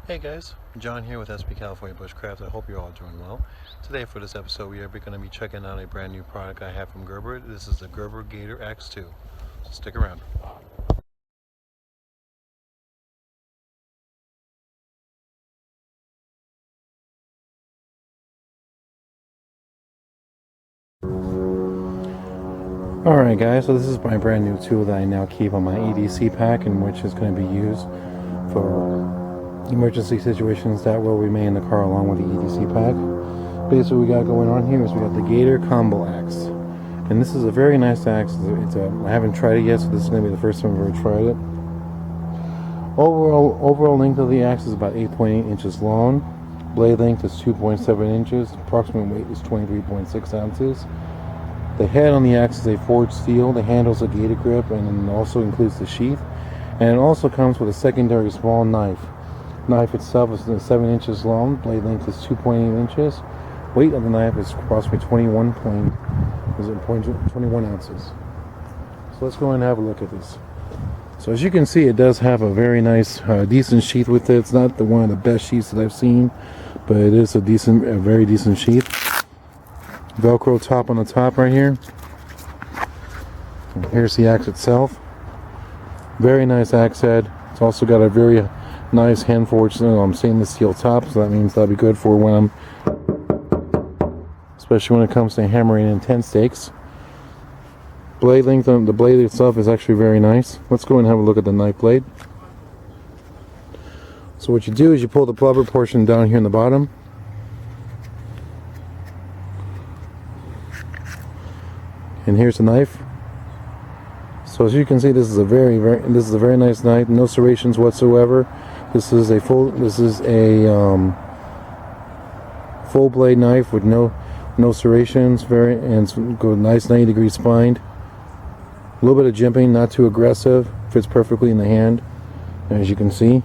Hey guys, John here with SB California Bushcraft. I hope you're all doing well. Today for this episode we are going to be checking out a brand new product I have from Gerber. This is the Gerber Gator Axe 2. So stick around. Alright guys, so this is my brand new tool that I now keep on my EDC pack, and which is going to be used for emergency situations that will remain in the car along with the EDC pack. Basically what we got going on here is we got the Gator Combo Axe. And this is a very nice axe. I haven't tried it yet, so this is going to be the first time I've ever tried it. Overall length of the axe is about 8.8 inches long. Blade length is 2.7 inches. Approximate weight is 23.6 ounces. The head on the axe is a forged steel. The handle is a gator grip, and it also includes the sheath. And it also comes with a secondary small knife. Knife itself is 7 inches long. Blade length is 2.8 inches. Weight of the knife is approximately 21 ounces. So let's go ahead and have a look at this. So as you can see, it does have a very nice, decent sheath with it. It's not one of the best sheaths that I've seen, but it is a very decent sheath. Velcro top on the top right here. And here's the axe itself. Very nice axe head. It's also got a very nice hand forged stainless steel top, so that means that'll be good for when especially when it comes to hammering in tent stakes. Blade length on the blade itself is actually very nice. Let's go and have a look at the knife blade. So what you do is you pull the blubber portion down here in the bottom. And here's the knife. So as you can see, this is a very nice knife. No serrations whatsoever. This is a full blade knife with no serrations. And it's good, nice 90-degree spined. A little bit of jimping, not too aggressive. Fits perfectly in the hand, as you can see.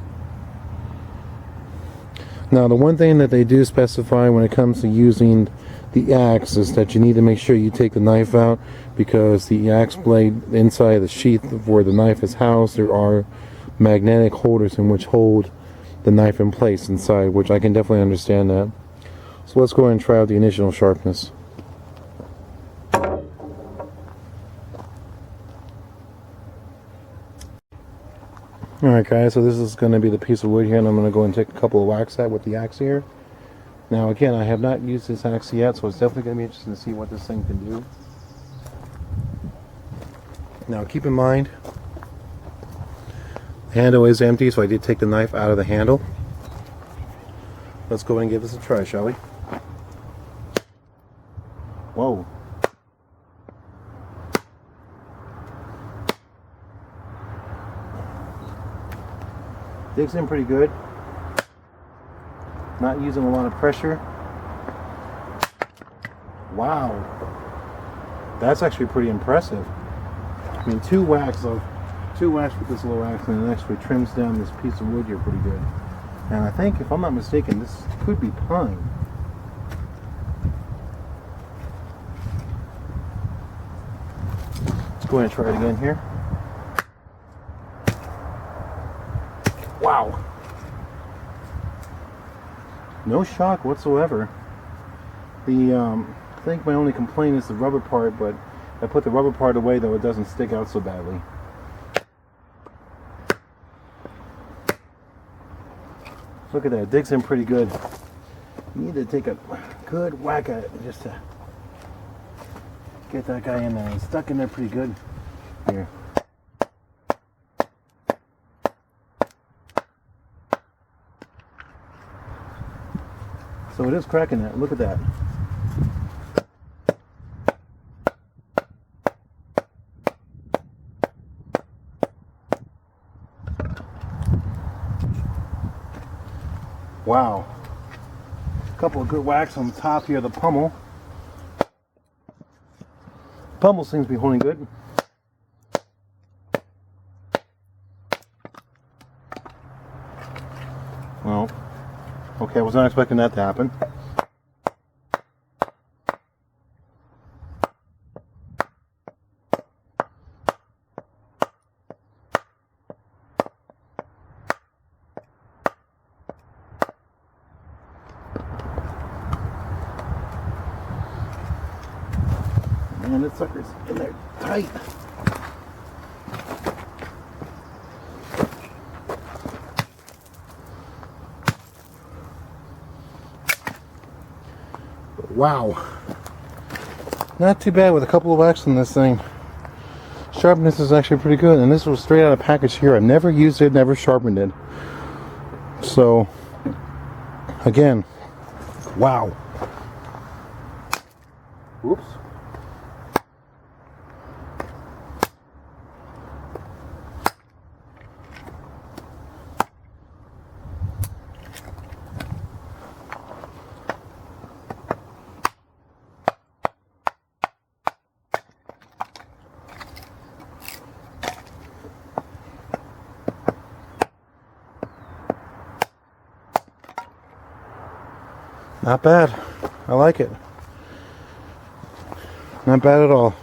Now, the one thing that they do specify when it comes to using the axe is that you need to make sure you take the knife out, because the axe blade inside the sheath where the knife is housed, there are magnetic holders in which hold the knife in place inside, which I can definitely understand that. So let's go ahead and try out the initial sharpness. Alright guys, so this is going to be the piece of wood here, and I'm going to go and take a couple of whacks at with the axe here. Now again, I have not used this axe yet, so it's definitely going to be interesting to see what this thing can do. Now keep in mind, the handle is empty, so I did take the knife out of the handle. Let's go ahead and give this a try, shall we? Whoa. Digs in pretty good. Not using a lot of pressure. Wow. That's actually pretty impressive. I mean, two whacks with this little axe, and it actually trims down this piece of wood here pretty good. And I think, if I'm not mistaken, this could be pine. Let's go ahead and try it again here. Wow. No shock whatsoever. I think my only complaint is the rubber part, but I put the rubber part away, though it doesn't stick out so badly. Look at that, it digs in pretty good. You need to take a good whack at it just to get that guy in there. It's stuck in there pretty good. Here. So it is cracking that. Look at that. Wow. A couple of good whacks on the top here of the pommel. Pommel seems to be holding good. Well, okay, I was not expecting that to happen. man, this sucker's in there tight. Wow. Not too bad with a couple of whacks on this thing. Sharpness is actually pretty good, and this was straight out of package here. I've never used it, never sharpened it. So, again, wow. Oops. Not bad. I like it. Not bad at all.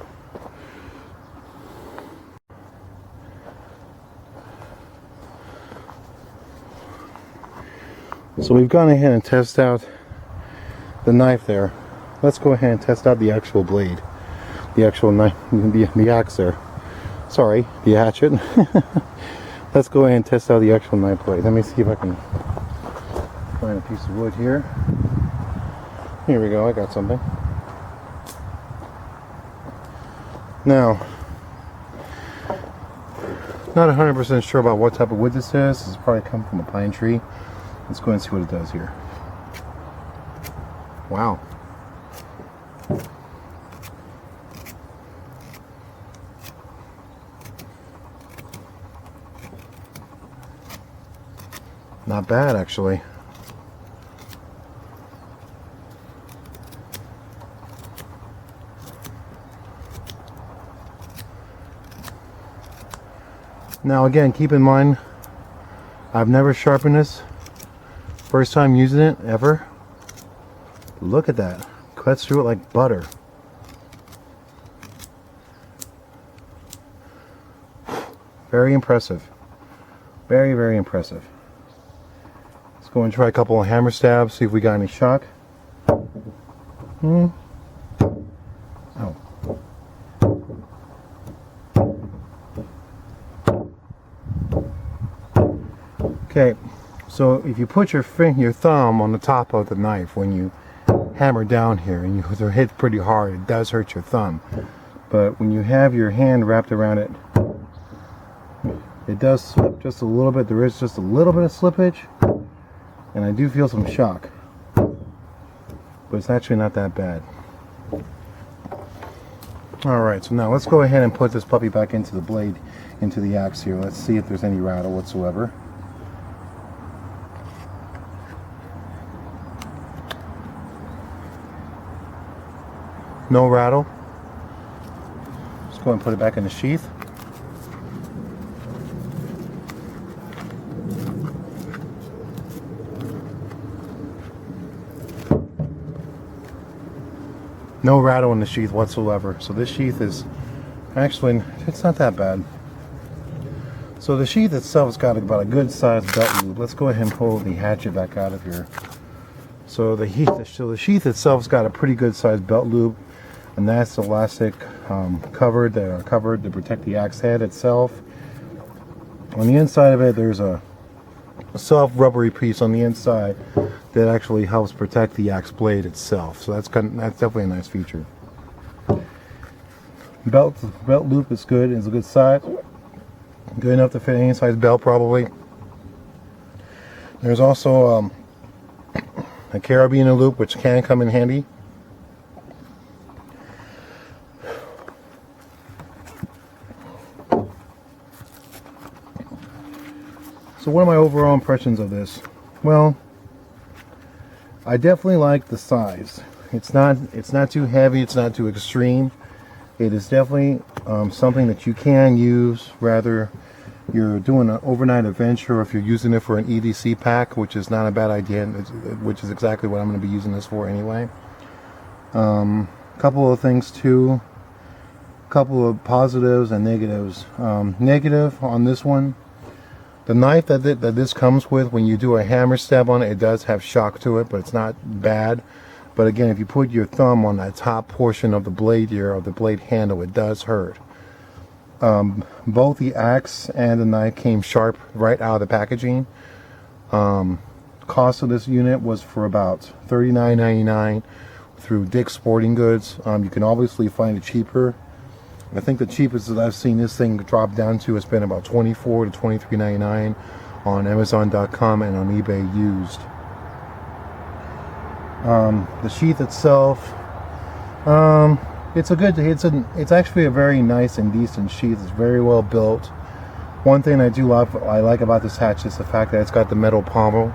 So we've gone ahead and tested out the knife there. Let's go ahead and test out the actual blade. The actual knife, the axe there. Sorry, the hatchet. Let's go ahead and test out the actual knife blade. Let me see if I can find a piece of wood here. Here we go, I got something. Now, not 100% sure about what type of wood this is. This is probably come from a pine tree. Let's go and see what it does here. Wow. Not bad, actually. Now again, keep in mind, I've never sharpened this. First time using it, ever. Look at that. Cuts through it like butter. Very impressive. Very, very impressive. Let's go and try a couple of hammer stabs, see if we got any shock. Oh. Okay, so if you put your thumb on the top of the knife when you hammer down here and you hit pretty hard, it does hurt your thumb. But when you have your hand wrapped around it, it does slip just a little bit. There is just a little bit of slippage, and I do feel some shock. But it's actually not that bad. Alright, so now let's go ahead and put this puppy back into the blade, into the axe here. Let's see if there's any rattle whatsoever. No rattle. Let's go and put it back in the sheath. No rattle in the sheath whatsoever. So this sheath is actually, it's not that bad. So the sheath itself has got about a good sized belt loop. Let's go ahead and pull the hatchet back out of here. So the sheath itself's got a pretty good sized belt loop. And that's elastic covered to protect the axe head itself. On the inside of it, there's a soft rubbery piece on the inside that actually helps protect the axe blade itself. So that's definitely a nice feature. Belt loop is good. It's a good size, good enough to fit any size belt probably. There's also a carabiner loop which can come in handy. So what are my overall impressions of this? Well, I definitely like the size. It's not too heavy, it's not too extreme. It is definitely something that you can use whether you're doing an overnight adventure or if you're using it for an EDC pack, which is not a bad idea, which is exactly what I'm going to be using this for anyway. Couple of things too. Couple of positives and negatives. Negative on this one. The knife that this comes with, when you do a hammer stab on it, it does have shock to it, but it's not bad. But again, if you put your thumb on that top portion of the blade here, or the blade handle, it does hurt. Both the axe and the knife came sharp right out of the packaging. Cost of this unit was for about $39.99 through Dick's Sporting Goods. You can obviously find it cheaper. I think the cheapest that I've seen this thing drop down to has been about $24 to $23.99 on Amazon.com and on eBay used. The sheath itself, it's actually a very nice and decent sheath. It's very well built. One thing I like about this hatchet is the fact that it's got the metal pommel.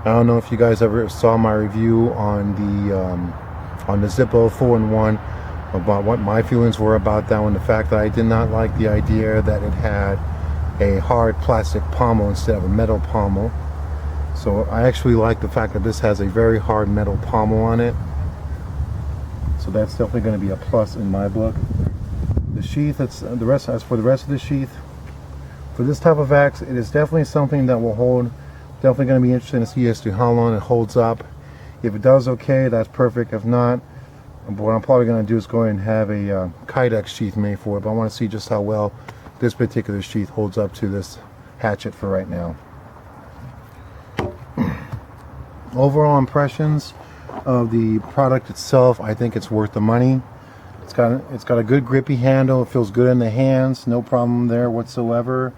I don't know if you guys ever saw my review on the Zippo 4-in-1 about what my feelings were about that one. The fact that I did not like the idea that it had a hard plastic pommel instead of a metal pommel. So I actually like the fact that this has a very hard metal pommel on it. So that's definitely going to be a plus in my book. The sheath, as for the rest of the sheath, for this type of axe, it is definitely something that will hold. Definitely going to be interesting to see as to how long it holds up. If it does okay, that's perfect. If not, what I'm probably going to do is go ahead and have a Kydex sheath made for it. But I want to see just how well this particular sheath holds up to this hatchet for right now. Overall impressions of the product itself, I think it's worth the money. It's got a good grippy handle. It feels good in the hands. No problem there whatsoever.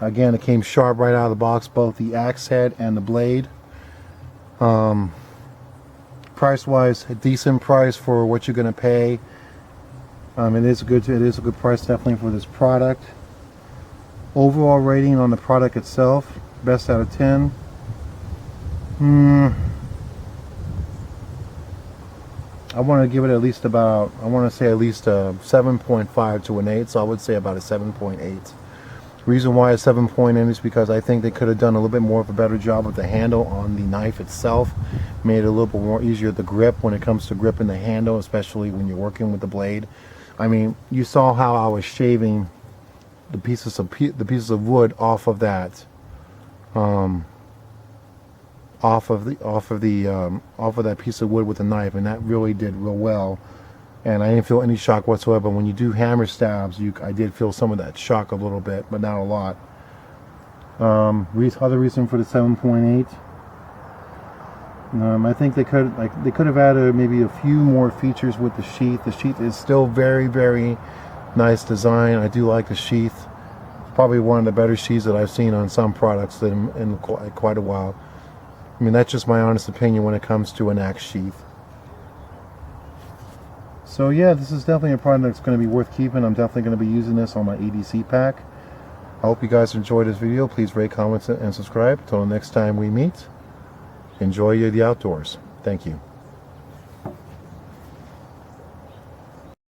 Again, it came sharp right out of the box, both the axe head and the blade. Price wise, a decent price for what you're going to pay. It is a good price definitely for this product. Overall rating on the product itself, best out of 10. I want to give it at least about, I want to say at least a 7.5 to an 8, so I would say about a 7.8. Reason why a 7.8 is because I think they could have done a little bit more of a better job with the handle on the knife itself. Made it a little bit more easier to grip when it comes to gripping the handle, especially when you're working with the blade. I mean, you saw how I was shaving the pieces of wood off of that, off of that piece of wood with the knife, and that really did real well. And I didn't feel any shock whatsoever. When you do hammer stabs, I did feel some of that shock a little bit, but not a lot. Other reason for the 7.8. I think they could have added maybe a few more features with the sheath. The sheath is still very, very nice design. I do like the sheath. Probably one of the better sheaths that I've seen on some products in quite a while. I mean, that's just my honest opinion when it comes to an axe sheath. So yeah, this is definitely a product that's going to be worth keeping. I'm definitely going to be using this on my ADC pack. I hope you guys enjoyed this video. Please rate, comment, and subscribe. Until the next time we meet, enjoy the outdoors. Thank you.